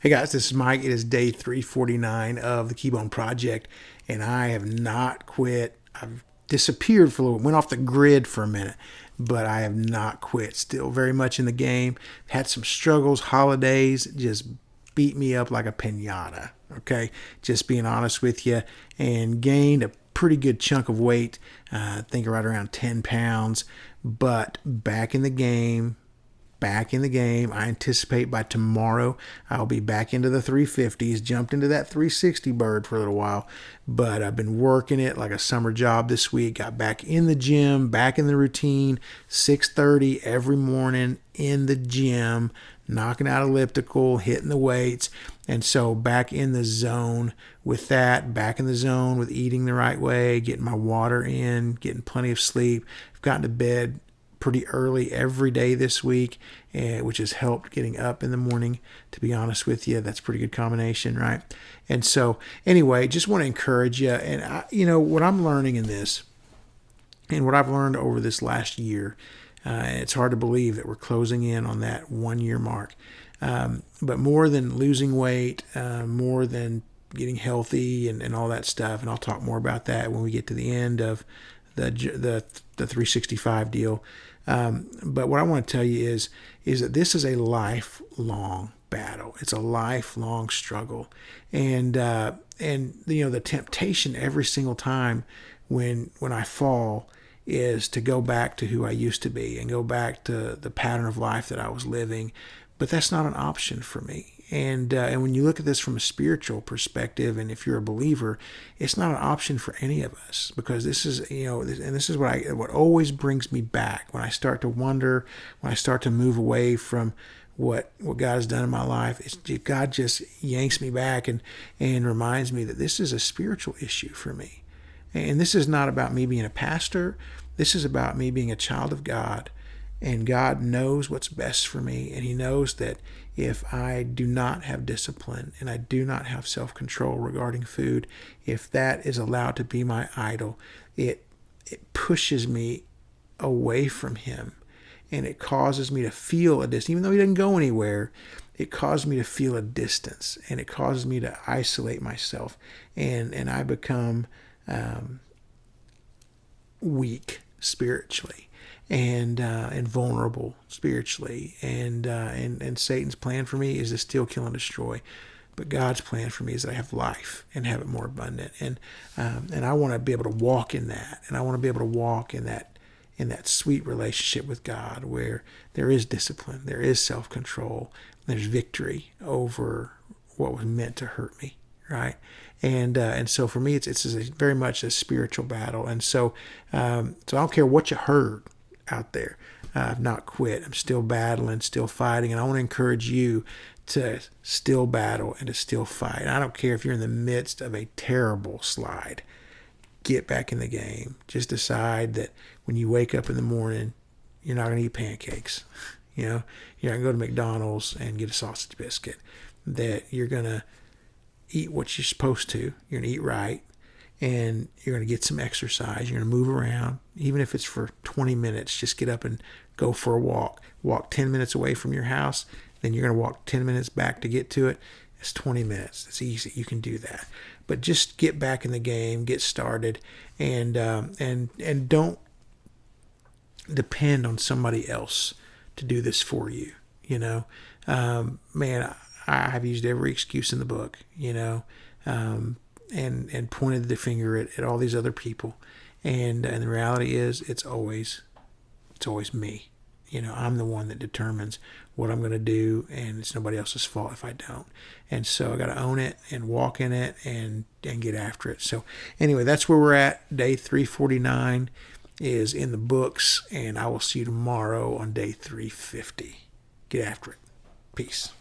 Hey guys, this is Mike. It is day 349 of the Keybone Project, and I have not quit. I've disappeared for a little, went off the grid for a minute, but I have not quit. Still very much in the game. Had some struggles, holidays just beat me up like a pinata. Okay, just being honest with you, and gained a pretty good chunk of weight. I think right around 10 pounds, but back in the game. I anticipate by tomorrow I'll be back into the 350s, jumped into that 360 bird for a little while, but I've been working it like a summer job this week. Got back in the gym, back in the routine, 6:30 every morning in the gym, knocking out elliptical, hitting the weights. And so back in the zone with that, back in the zone with eating the right way, getting my water in, getting plenty of sleep. I've gotten to bed pretty early every day this week, which has helped getting up in the morning. To be honest with you, that's a pretty good combination, right? And so anyway, just want to encourage you. And what I'm learning in this, and what I've learned over this last year, and it's hard to believe that we're closing in on that 1 year mark. But more than losing weight, more than getting healthy and all that stuff, and I'll talk more about that when we get to the end of the 365 deal. But what I want to tell you is that this is a lifelong battle. It's a lifelong struggle, and the temptation every single time when I fall is to go back to who I used to be and go back to the pattern of life that I was living. But that's not an option for me. And when you look at this from a spiritual perspective, and if you're a believer, it's not an option for any of us, because this is, and this is what always brings me back when I start to wonder, when I start to move away from what God has done in my life. God just yanks me back and reminds me that this is a spiritual issue for me. And this is not about me being a pastor. This is about me being a child of God. And God knows what's best for me. And He knows that if I do not have discipline and I do not have self-control regarding food, if that is allowed to be my idol, it pushes me away from Him. And it causes me to feel a distance. Even though He doesn't go anywhere, it causes me to feel a distance. And it causes me to isolate myself. And I become weak spiritually. And vulnerable spiritually, and Satan's plan for me is to steal, kill, and destroy. But God's plan for me is that I have life and have it more abundant, and I want to be able to walk in that, and I want to be able to walk in that sweet relationship with God where there is discipline, there is self-control, there's victory over what was meant to hurt me, right? And so for me, it's very much a spiritual battle, and so I don't care what you heard out there. I've not quit. I'm still battling, still fighting, and I want to encourage you to still battle and to still fight. And I don't care if you're in the midst of a terrible slide. Get back in the game. Just decide that when you wake up in the morning, you're not going to eat pancakes. You're not going to go to McDonald's and get a sausage biscuit. That you're going to eat what you're supposed to. You're going to eat right. And you're going to get some exercise. You're going to move around, even if it's for 20 minutes. Just get up and go for a walk. Walk 10 minutes away from your house. Then you're going to walk 10 minutes back to get to it. It's 20 minutes. It's easy. You can do that. But just get back in the game, get started, and don't depend on somebody else to do this for you. Man, I've used every excuse in the book. And pointed the finger at all these other people, and the reality is it's always me. I'm the one that determines what I'm going to do, and it's nobody else's fault if I don't. And so I got to own it and walk in it and get after it. So anyway, that's where we're at. Day 349 is in the books, and I will see you tomorrow on day 350. Get after it. Peace.